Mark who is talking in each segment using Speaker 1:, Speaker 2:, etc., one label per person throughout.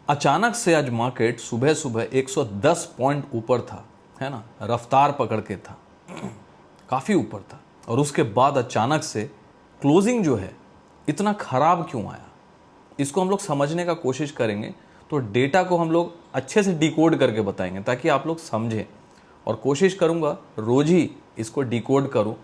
Speaker 1: अचानक से आज मार्केट सुबह सुबह 110 पॉइंट ऊपर था, है ना, रफ्तार पकड़ के था, काफ़ी ऊपर था। और उसके बाद अचानक से क्लोजिंग जो है इतना ख़राब क्यों आया, इसको हम लोग समझने का कोशिश करेंगे। तो डेटा को हम लोग अच्छे से डिकोड करके बताएंगे ताकि आप लोग समझें, और कोशिश करूँगा रोज़ ही इसको डिकोड करूँ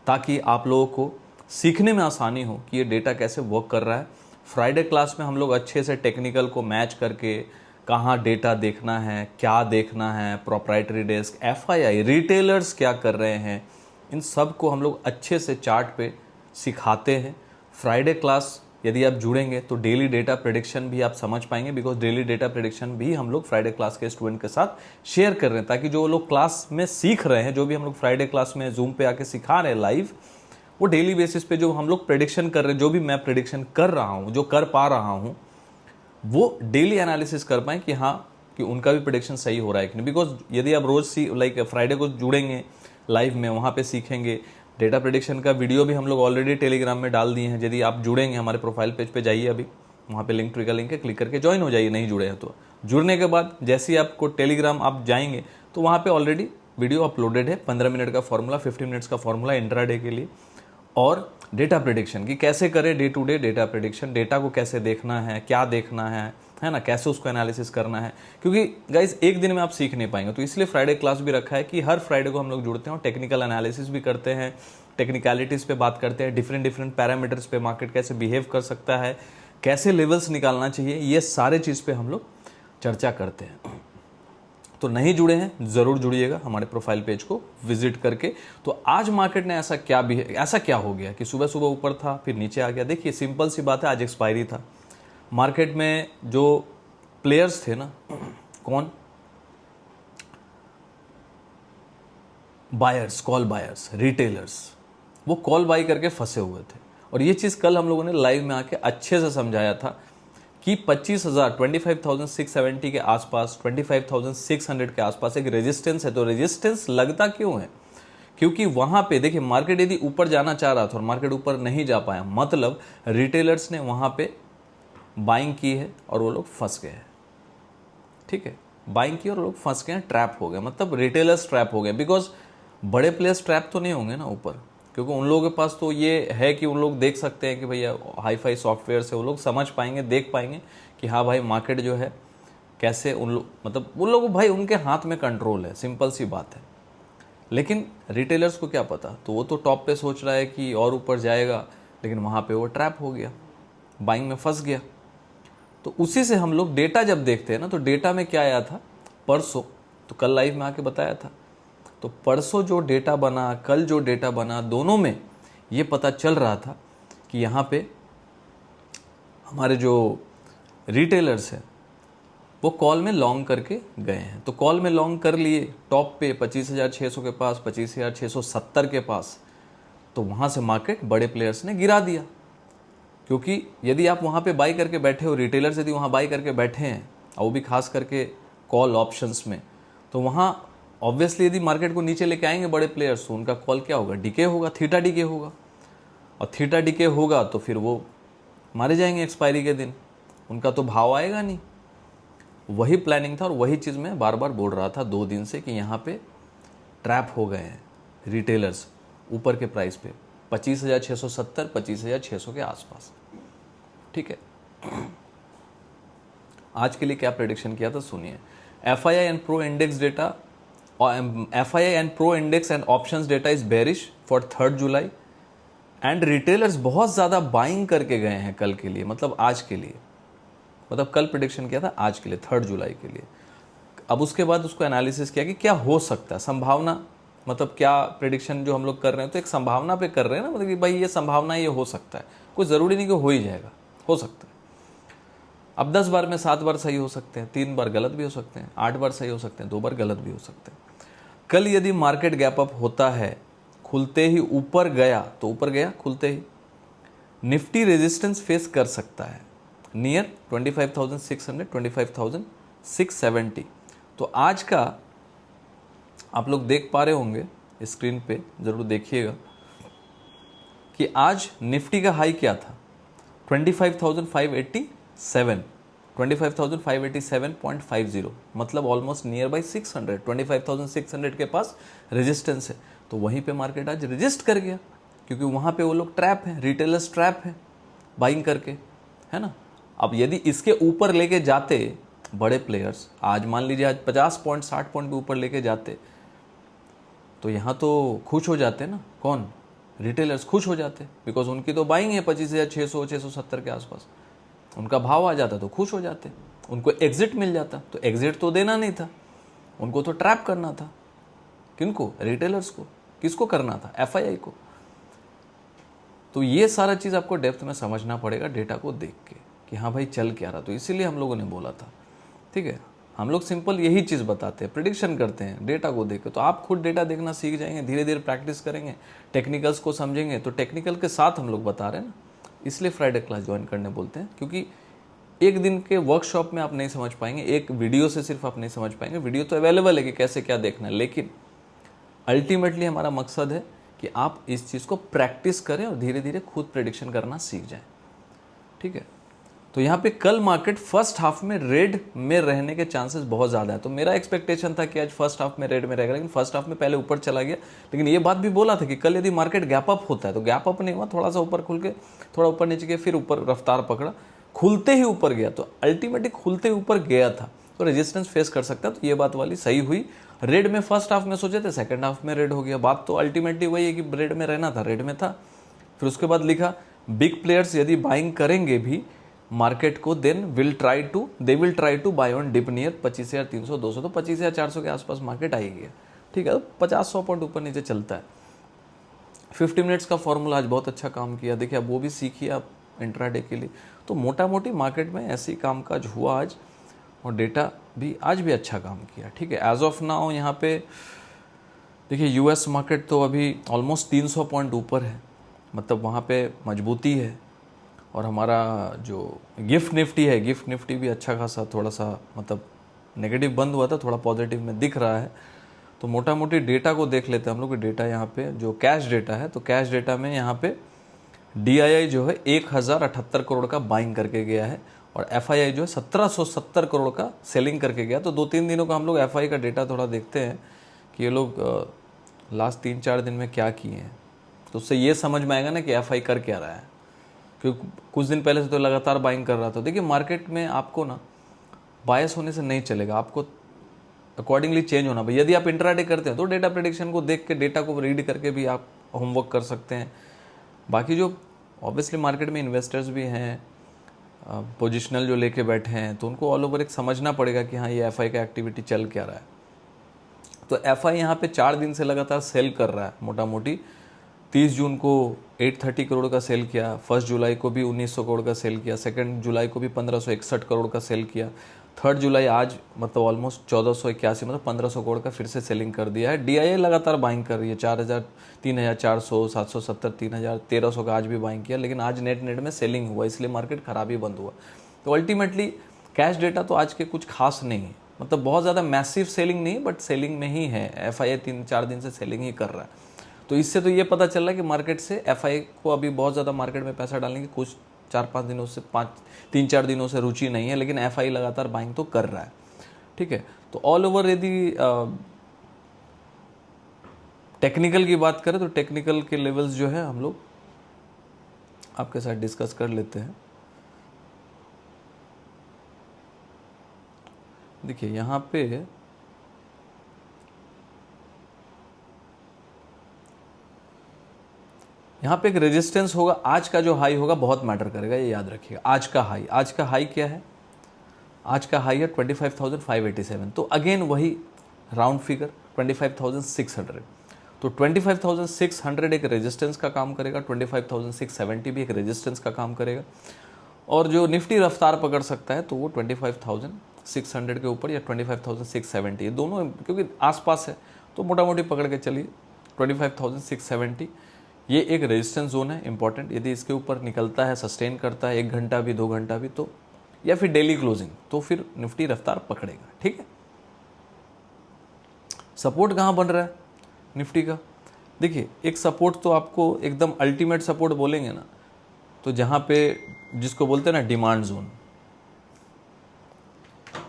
Speaker 1: ताकि आप लोगों को सीखने में आसानी हो कि ये डेटा कैसे वर्क कर रहा है। फ्राइडे क्लास में हम लोग अच्छे से टेक्निकल को मैच करके कहाँ डेटा देखना है, क्या देखना है, प्रोप्राइटरी डेस्क, एफआईआई, रिटेलर्स क्या कर रहे हैं, इन सब को हम लोग अच्छे से चार्ट पे सिखाते हैं। फ्राइडे क्लास यदि आप जुड़ेंगे तो डेली डेटा प्रेडिक्शन भी आप समझ पाएंगे, बिकॉज डेली डेटा प्रेडिक्शन भी हम लोग फ्राइडे क्लास के स्टूडेंट के साथ शेयर कर रहे हैं ताकि जो लोग क्लास में सीख रहे हैं, जो भी हम लोग फ्राइडे क्लास में जूम पे आके सिखा रहे हैं लाइव, वो डेली बेसिस पे जो हम लोग प्रेडिक्शन कर रहे हैं, जो भी मैं प्रेडिक्शन कर रहा हूँ, जो कर पा रहा हूँ, वो डेली एनालिसिस कर पाएँ कि हाँ कि उनका भी प्रेडिक्शन सही हो रहा है कि नहीं। बिकॉज यदि आप रोज़ फ्राइडे को जुड़ेंगे लाइव में, वहाँ पे सीखेंगे। डेटा प्रेडिक्शन का वीडियो भी हम लोग ऑलरेडी टेलीग्राम में डाल दिए हैं। यदि आप जुड़ेंगे हमारे प्रोफाइल पेज पे जाइए, अभी वहाँ पे लिंक ट्री का लिंक है, क्लिक करके ज्वाइन हो जाइए, नहीं जुड़े हैं तो। जुड़ने के बाद जैसे ही आपको टेलीग्राम आप जाएंगे तो वहाँ पे ऑलरेडी वीडियो अपलोडेड है, 15 मिनट का फॉर्मूला, 15 मिनट्स का फॉर्मूला इंट्राडे के लिए, और डेटा प्रेडिक्शन की कैसे करें, day to day data prediction, data को कैसे देखना है, क्या देखना है ना, कैसे उसको एनालिसिस करना है। क्योंकि गाइज एक दिन में आप सीख नहीं पाएंगे, तो इसलिए फ्राइडे क्लास भी रखा है कि हर फ्राइडे को हम लोग जुड़ते हैं और टेक्निकल एनालिसिस भी करते हैं, टेक्निकलिटीज़ पे बात करते हैं, डिफरेंट पैरामीटर्स पे मार्केट कैसे बिहेव कर सकता है, कैसे लेवल्स निकालना चाहिए, ये सारे चीज़ पे हम लोग चर्चा करते हैं। तो नहीं जुड़े हैं ज़रूर जुड़िएगा हमारे प्रोफाइल पेज को विजिट करके। तो आज मार्केट ने ऐसा क्या हो गया कि सुबह सुबह ऊपर था फिर नीचे आ गया। देखिए सिंपल सी बात है, आज एक्सपायरी था। मार्केट में जो प्लेयर्स थे ना, कौन, बायर्स, कॉल बायर्स, रिटेलर्स, वो कॉल बाई करके फंसे हुए थे। और ये चीज़ कल हम लोगों ने लाइव में आके अच्छे से समझाया था कि 25,000, 25,670 के आसपास, 25,600 के आसपास एक रेजिस्टेंस है। तो रेजिस्टेंस लगता क्यों है? क्योंकि वहां पे देखिए मार्केट यदि ऊपर जाना चाह रहा था और मार्केट ऊपर नहीं जा पाया, मतलब रिटेलर्स ने वहां पे बाइंग की है और वो लोग फंस गए हैं। ठीक है, बाइंग की और लोग फंस गए, ट्रैप हो गए, मतलब रिटेलर्स ट्रैप हो गए। बिकॉज बड़े प्लेयर्स ट्रैप तो नहीं होंगे ना ऊपर, क्योंकि उन लोगों के पास तो ये है कि उन लोग देख सकते हैं कि भैया हाई फाई सॉफ्टवेयर से वो लोग समझ पाएंगे, देख पाएंगे कि हाँ भाई मार्केट जो है कैसे, उन लोग मतलब उन लोग भाई उनके हाथ में कंट्रोल है, सिंपल सी बात है। लेकिन रिटेलर्स को क्या पता, तो वो तो टॉप पे सोच रहा है कि और ऊपर जाएगा, लेकिन वहाँ पे वो ट्रैप हो गया, बाइंग में फंस गया। तो उसी से हम लोग डेटा जब देखते हैं ना, तो डेटा में क्या आया था परसों, तो कल लाइव में आके बताया था, तो परसों जो डेटा बना, कल जो डेटा बना, दोनों में ये पता चल रहा था कि यहाँ पे हमारे जो रिटेलर्स हैं वो कॉल में लॉन्ग करके गए हैं। तो कॉल में लॉन्ग कर लिए टॉप पे 25,600 के पास, 25,670 के पास, तो वहाँ से मार्केट बड़े प्लेयर्स ने गिरा दिया। क्योंकि यदि आप वहाँ पे बाई करके बैठे हो, रिटेलर्स यदि वहाँ बाई करके बैठे हैं, और वो भी खास करके कॉल ऑप्शंस में, तो वहाँ ऑब्वियसली यदि मार्केट को नीचे लेके आएंगे बड़े प्लेयर्स, तो उनका कॉल क्या होगा, डीके होगा, थीटा डीके होगा। और थीटा डीके होगा तो फिर वो मारे जाएंगे एक्सपायरी के दिन, उनका तो भाव आएगा नहीं। वही प्लानिंग था और वही चीज़ मैं बार बार बोल रहा था 2 दिन से कि यहाँ पे ट्रैप हो गए हैं रिटेलर्स ऊपर के प्राइस पे, 25,670, 25,600 के आसपास। ठीक है, आज के लिए क्या प्रेडिक्शन किया था सुनिए। FII and pro index data, FII and pro index and options data is bearish for 3 July, and retailers बहुत ज़्यादा बाइंग करके गए हैं कल के लिए, मतलब आज के लिए, मतलब कल प्रेडिक्शन किया था आज के लिए, 3 जुलाई के लिए। अब उसके बाद उसको एनालिसिस किया कि क्या हो सकता है, संभावना, मतलब क्या प्रेडिक्शन जो हम लोग कर रहे हैं तो एक संभावना पे कर रहे हैं ना, मतलब कि भाई ये संभावना, ये हो सकता है, कोई ज़रूरी नहीं कि हो ही जाएगा, हो सकता है। अब 10 बार में 7 बार सही हो सकते हैं, 3 बार गलत भी हो सकते हैं, 8 बार सही हो सकते हैं, 2 बार गलत भी हो सकते हैं। कल यदि मार्केट गैप अप होता है, खुलते ही ऊपर गया तो ऊपर गया, खुलते ही निफ्टी रेजिस्टेंस फेस कर सकता है नियर 25,600, 25,670। तो आज का आप लोग देख पा रहे होंगे स्क्रीन पे, जरूर देखिएगा कि आज निफ्टी का हाई क्या था, 25,587, 25,587.50, मतलब ऑलमोस्ट नियर बाई 600, 25,600 के पास रेजिस्टेंस है। तो वहीं पे मार्केट आज रजिस्ट कर गया, क्योंकि वहाँ पे वो लोग ट्रैप हैं, रिटेलर्स ट्रैप हैं बाइंग करके, है ना। अब यदि इसके ऊपर लेके जाते बड़े प्लेयर्स, आज मान लीजिए आज 50 पॉइंट 60 पॉइंट के ऊपर लेके जाते, तो यहाँ तो खुश हो जाते ना, कौन, रिटेलर्स खुश हो जाते, बिकॉज उनकी तो बाइंग है 25,600 670 के आसपास, उनका भाव आ जाता तो खुश हो जाते, उनको एग्जिट मिल जाता। तो एग्जिट तो देना नहीं था, उनको तो ट्रैप करना था। किनको, रिटेलर्स को। किसको करना था, एफआईआई को। तो ये सारा चीज़ आपको डेप्थ में समझना पड़ेगा डेटा को देख के कि हाँ भाई चल क्या रहा। तो इसीलिए हम लोगों ने बोला था, ठीक है। हम लोग सिंपल यही चीज़ बताते हैं, प्रिडिक्शन करते हैं डेटा को देख के। तो आप खुद डेटा देखना सीख जाएंगे, धीरे धीरे प्रैक्टिस करेंगे, टेक्निकल्स को समझेंगे। तो टेक्निकल के साथ हम लोग बता रहे हैं ना, इसलिए फ्राइडे क्लास ज्वाइन करने बोलते हैं, क्योंकि एक दिन के वर्कशॉप में आप नहीं समझ पाएंगे, एक वीडियो से सिर्फ आप नहीं समझ पाएंगे। वीडियो तो अवेलेबल है कि कैसे क्या देखना है, लेकिन अल्टीमेटली हमारा मकसद है कि आप इस चीज़ को प्रैक्टिस करें और धीरे धीरे खुद प्रेडिक्शन करना सीख जाएं, ठीक है। तो यहाँ पे कल मार्केट फर्स्ट हाफ में रेड में रहने के चांसेस बहुत ज़्यादा है। तो मेरा एक्सपेक्टेशन था कि आज फर्स्ट हाफ में रेड में रहेगा, लेकिन फर्स्ट हाफ में पहले ऊपर चला गया। लेकिन ये बात भी बोला था कि कल यदि मार्केट गैप अप होता है, तो गैप अप नहीं हुआ, थोड़ा सा ऊपर खुल के थोड़ा ऊपर नीचे गया, फिर ऊपर रफ्तार पकड़ा, खुलते ही ऊपर गया। तो अल्टीमेटली खुलते ही ऊपर गया था, तो रेजिस्टेंस फेस कर सकता। तो ये बात वाली सही हुई। रेड में फर्स्ट हाफ में सोचे थे, सेकंड हाफ में रेड हो गया। बात तो अल्टीमेटली वही है कि रेड में रहना था, रेड में था। फिर उसके बाद लिखा बिग प्लेयर्स यदि बाइंग करेंगे भी मार्केट को, then they will try to buy on dip near 25,300 200, तो 25,400 के आसपास मार्केट आएगी, ठीक है। तो 50-100 पॉइंट ऊपर नीचे चलता है। 50 मिनट्स का फॉर्मूला आज बहुत अच्छा काम किया, देखिए अब वो भी सीखिए आप इंट्राडे के लिए। तो मोटा मोटी मार्केट में ऐसे ही कामकाज हुआ आज, और डेटा भी आज भी अच्छा काम किया, ठीक है। एज ऑफ नाउ यहाँ पे देखिए यूएस मार्केट तो अभी ऑलमोस्ट 300 पॉइंट ऊपर है, मतलब वहाँ पे मजबूती है। और हमारा जो गिफ्ट निफ्टी है, गिफ्ट निफ्टी भी अच्छा खासा थोड़ा सा मतलब नेगेटिव बंद हुआ था, थोड़ा पॉजिटिव में दिख रहा है। तो मोटा मोटी डेटा को देख लेते हैं हम लोग। डेटा यहाँ पे जो कैश डेटा है, तो कैश डेटा में यहाँ पे DII जो है 1078 करोड़ का बाइंग करके गया है, और FII जो है 1770 करोड़ का सेलिंग करके गया। तो 2-3 दिनों का हम लोग FI का डेटा थोड़ा देखते हैं कि ये लोग लास्ट 3-4 दिन में क्या किए हैं, तो उससे ये समझ में आएगा ना कि FI कर क्या रहा है। क्योंकि कुछ दिन पहले से तो लगातार बाइंग कर रहा था। देखिए मार्केट में आपको ना बायस होने से नहीं चलेगा, आपको अकॉर्डिंगली चेंज होना भाई। यदि आप इंट्राडे करते हैं तो डेटा प्रेडिक्शन को देख के, डेटा को रीड करके भी आप होमवर्क कर सकते हैं। बाकी जो ऑब्वियसली मार्केट में इन्वेस्टर्स भी हैं, पोजिशनल जो लेके बैठे हैं, तो उनको ऑल ओवर एक समझना पड़ेगा कि हाँ ये FI का एक्टिविटी चल क्या रहा है। तो FI यहाँ पे 4 दिन से लगातार सेल कर रहा है मोटा मोटी। 30 जून को 830 करोड़ का सेल किया, 1 जुलाई को भी 1900 करोड़ का सेल किया, 2 जुलाई को भी 1561 करोड़ का सेल किया, 3 जुलाई आज मतलब ऑलमोस्ट 1481 मतलब 1500 करोड़ का फिर से सेलिंग कर दिया है। DII लगातार बाइंग कर रही है, 4000 3400 770 3000 1300 का आज भी बाइंग किया, लेकिन आज नेट में सेलिंग हुआ, इसलिए मार्केट खराब ही बंद हुआ। तो अल्टीमेटली कैश डेटा तो आज के कुछ खास नहीं है, मतलब बहुत ज़्यादा मैसिव सेलिंग नहीं, बट सेलिंग में ही है। FI 3-4 दिन से सेलिंग ही कर रहा है। तो इससे तो ये पता चल रहा है कि मार्केट से FI को अभी बहुत ज़्यादा मार्केट में पैसा डालने की कुछ 4-5 दिनों से 3-4 दिनों से रुचि नहीं है, लेकिन FI लगातार बाइंग तो कर रहा है, ठीक है। तो ऑल ओवर यदि टेक्निकल की बात करें तो टेक्निकल के लेवल्स जो है हम लोग आपके साथ डिस्कस कर लेते हैं। देखिए यहाँ पे एक रेजिस्टेंस होगा। आज का जो हाई होगा बहुत मैटर करेगा, ये याद रखिएगा। आज का हाई क्या है? आज का हाई है 25,587। तो अगेन वही राउंड फिगर 25,600। तो 25,600 एक रेजिस्टेंस का काम करेगा, 25,670 भी एक रेजिस्टेंस का काम करेगा। और जो निफ्टी रफ्तार पकड़ सकता है तो वो 25,600 के ऊपर या 25,670, दोनों क्योंकि आसपास है तो मोटा मोटी पकड़ के चलिए 25,670। ये एक रेजिस्टेंस जोन है इंपॉर्टेंट। यदि इसके ऊपर निकलता है, सस्टेन करता है 1 घंटा भी 2 घंटा भी, तो या फिर डेली क्लोजिंग, तो फिर निफ्टी रफ्तार पकड़ेगा, ठीक है। सपोर्ट कहाँ बन रहा है निफ्टी का? देखिए एक सपोर्ट तो आपको एकदम अल्टीमेट सपोर्ट बोलेंगे ना, तो जहाँ पे जिसको बोलते हैं ना डिमांड जोन,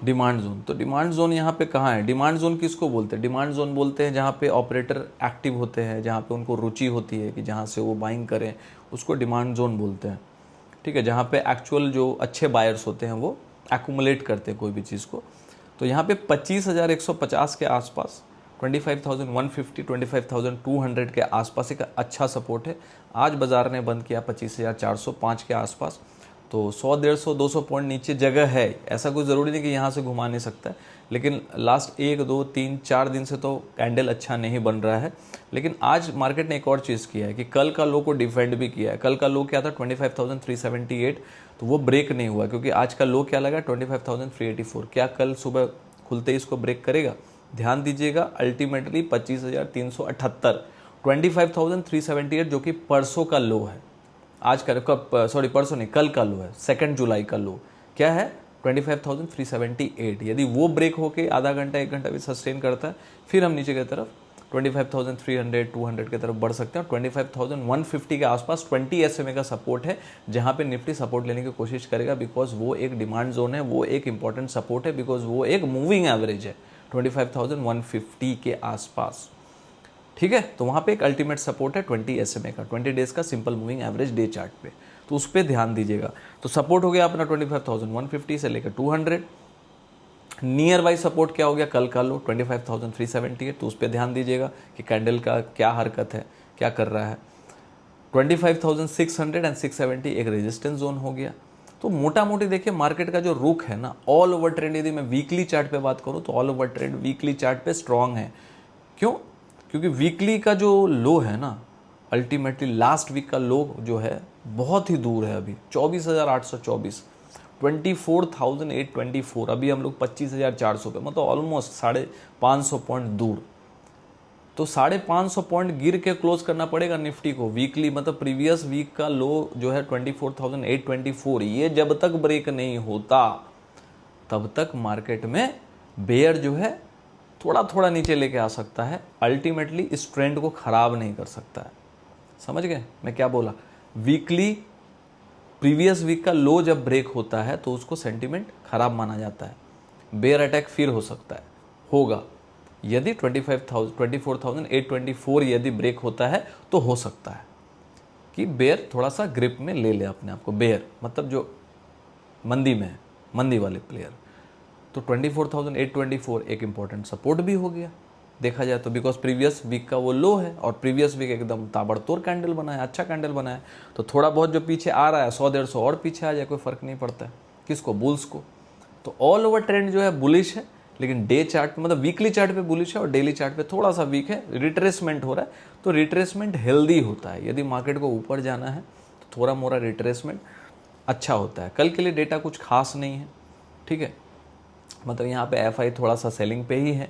Speaker 1: डिमांड जोन, तो डिमांड जोन यहाँ पे कहाँ है? डिमांड जोन किसको बोलते हैं? डिमांड जोन बोलते हैं जहाँ पे ऑपरेटर एक्टिव होते हैं, जहाँ पे उनको रुचि होती है कि जहाँ से वो बाइंग करें, उसको डिमांड जोन बोलते हैं। ठीक है, जहाँ पे एक्चुअल जो अच्छे बायर्स होते हैं वो एक्यूमुलेट करते हैं कोई भी चीज़ को। तो यहाँ पे 25,150 के आसपास, 25,150, 25,200 के आसपास एक अच्छा सपोर्ट है। आज बाजार ने बंद किया 25,405 के आसपास, तो 100, 150, 200 पॉइंट नीचे जगह है। ऐसा कोई ज़रूरी नहीं कि यहाँ से घुमा नहीं सकता है, लेकिन लास्ट 1, 2, 3, 4 दिन से तो कैंडल अच्छा नहीं बन रहा है। लेकिन आज मार्केट ने एक और चीज़ किया है कि कल का लो को डिफेंड भी किया है। कल का लो क्या था? 25,378, तो वो ब्रेक नहीं हुआ, क्योंकि आज का लो क्या लगा? 25,384। क्या कल सुबह खुलते ही इसको ब्रेक करेगा? ध्यान दीजिएगा, अल्टीमेटली 25,378, 25,378 जो कि परसों का लो है। आज का परसों नहीं, कल का लो है, 2 जुलाई का लो क्या है? 25,378। यदि वो ब्रेक होके आधा घंटा 1 घंटा भी सस्टेन करता है, फिर हम नीचे की तरफ 25,300, 200 की तरफ बढ़ सकते हैं। और 25,150 के आसपास 20 SMA का सपोर्ट है, जहाँ पे निफ्टी सपोर्ट लेने की कोशिश करेगा, बिकॉज वो एक डिमांड जोन है, वो एक इंपॉर्टेंट सपोर्ट है, बिकॉज वो एक मूविंग एवरेज है 25,150 के आसपास। ठीक है, तो वहाँ पे एक अल्टीमेट सपोर्ट है 20 SMA का, 20 डेज का simple moving average day chart पे, तो उस पर ध्यान दीजिएगा। तो सपोर्ट हो गया अपना 25,150 से लेकर 200। नियर बाई सपोर्ट क्या हो गया? कल का लो 25,378, तो उस पर ध्यान दीजिएगा कि कैंडल का क्या हरकत है, क्या कर रहा है। 25,600 एंड 670 एक रेजिस्टेंस जोन हो गया। तो मोटा मोटी देखिए मार्केट का जो रुख है ना, ऑल ओवर ट्रेंड, यदि मैं वीकली चार्ट पे बात करूँ तो all over trend weekly chart पे स्ट्रांग है। क्यों? क्योंकि वीकली का जो लो है ना, अल्टीमेटली लास्ट वीक का लो जो है बहुत ही दूर है। अभी 24,824, 24,824, अभी हम लोग 25,400 पे, मतलब ऑलमोस्ट 550 पॉइंट दूर। तो 550 पॉइंट गिर के क्लोज करना पड़ेगा निफ्टी को वीकली, मतलब प्रीवियस वीक का लो जो है 24,824, ये जब तक ब्रेक नहीं होता तब तक मार्केट में बेयर जो है थोड़ा थोड़ा नीचे लेके आ सकता है, अल्टीमेटली इस ट्रेंड को खराब नहीं कर सकता है। समझ गए मैं क्या बोला? वीकली प्रीवियस वीक का लो जब ब्रेक होता है तो उसको सेंटीमेंट खराब माना जाता है, बेयर अटैक फिर हो सकता है, होगा। यदि 24,824 यदि ब्रेक होता है तो हो सकता है कि बेयर थोड़ा सा ग्रिप में ले ले अपने आप को, बेयर मतलब जो मंदी में है, मंदी वाले प्लेयर। तो 24,824 एक इंपॉर्टेंट सपोर्ट भी हो गया देखा जाए तो, बिकॉज प्रीवियस वीक का वो लो है और प्रीवियस वीक एकदम ताबड़तोड़ कैंडल बना है, अच्छा कैंडल बना है। तो थोड़ा बहुत जो पीछे आ रहा है 100-150 और पीछे आ जाए, कोई फर्क नहीं पड़ता है किसको, बुल्स को। तो ऑल ओवर ट्रेंड जो है बुलिश है, लेकिन डे चार्ट मतलब वीकली चार्ट पे बुलिश है और डेली चार्ट पे थोड़ा सा वीक है, रिट्रेसमेंट हो रहा है। तो रिट्रेसमेंट हेल्दी होता है, यदि मार्केट को ऊपर जाना है तो थोड़ा मोड़ा रिट्रेसमेंट अच्छा होता है। कल के लिए डेटा कुछ खास नहीं है, ठीक है, मतलब यहाँ पे एफआई थोड़ा सा सेलिंग पे ही है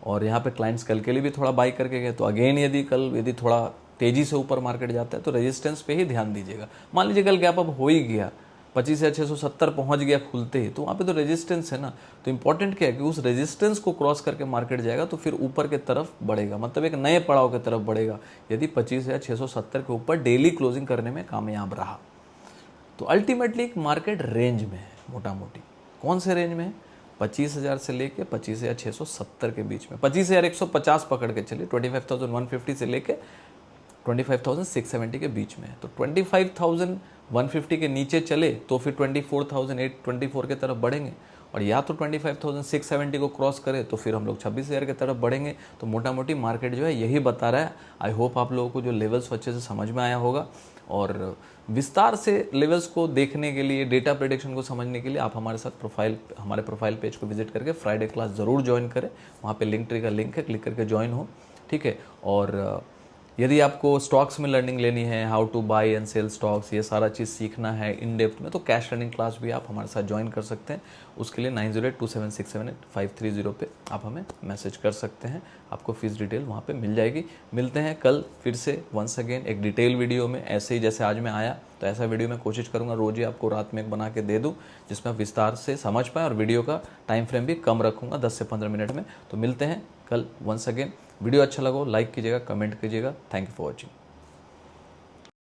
Speaker 1: और यहाँ पे क्लाइंट्स कल के लिए भी थोड़ा बाई करके गए। तो अगेन यदि थोड़ा तेज़ी से ऊपर मार्केट जाता है तो रेजिस्टेंस पे ही ध्यान दीजिएगा। मान लीजिए कल गैप अप हो ही गया, 25,670 पहुँच गया खुलते ही, तो वहाँ पे तो रेजिस्टेंस है ना। तो इंपॉर्टेंट क्या है कि उस रेजिस्टेंस को क्रॉस करके मार्केट जाएगा तो फिर ऊपर के तरफ बढ़ेगा, मतलब एक नए पड़ाव की तरफ बढ़ेगा, यदि 25,670 के ऊपर डेली क्लोजिंग करने में कामयाब रहा। तो अल्टीमेटली एक मार्केट रेंज में है, मोटा मोटी कौन से रेंज में है? 25,000 से लेके 25,670 के बीच में, 25,150 पकड़ के चलिए, 25,150 से लेके 25,670 के बीच में है। तो 25,150 के नीचे चले तो फिर 24,824 के तरफ बढ़ेंगे, और या तो 25,670 को क्रॉस करे तो फिर हम लोग 26,000 की तरफ बढ़ेंगे। तो मोटा मोटी मार्केट जो है यही बता रहा है। आई होप आप लोगों को जो लेवल्स अच्छे से समझ में आया होगा, और विस्तार से लेवल्स को देखने के लिए, डेटा प्रेडिक्शन को समझने के लिए आप हमारे साथ हमारे प्रोफाइल पेज को विजिट करके फ्राइडे क्लास ज़रूर ज्वाइन करें। वहाँ पे लिंक ट्री का लिंक है, क्लिक करके ज्वाइन हो, ठीक है। और यदि आपको स्टॉक्स में लर्निंग लेनी है, how to buy and sell stocks, ये सारा चीज़ सीखना है इन डेप्थ में, तो कैश रनिंग क्लास भी आप हमारे साथ ज्वाइन कर सकते हैं। उसके लिए 9082767530 पे आप हमें मैसेज कर सकते हैं, आपको फीस डिटेल वहाँ पे मिल जाएगी। मिलते हैं कल फिर से वंस अगेन एक डिटेल वीडियो में, ऐसे ही जैसे आज मैं आया, तो ऐसा वीडियो मैं कोशिश करूँगा रोज़ ही आपको रात में एक बना के दे दूँ, जिसमें आप विस्तार से समझ पाएँ, और वीडियो का टाइम फ्रेम भी कम रखूँगा, 10 से 15 मिनट में। तो मिलते हैं कल वंस अगेन। वीडियो अच्छा लगा लाइक कीजिएगा, कमेंट कीजिएगा। Thank you for watching.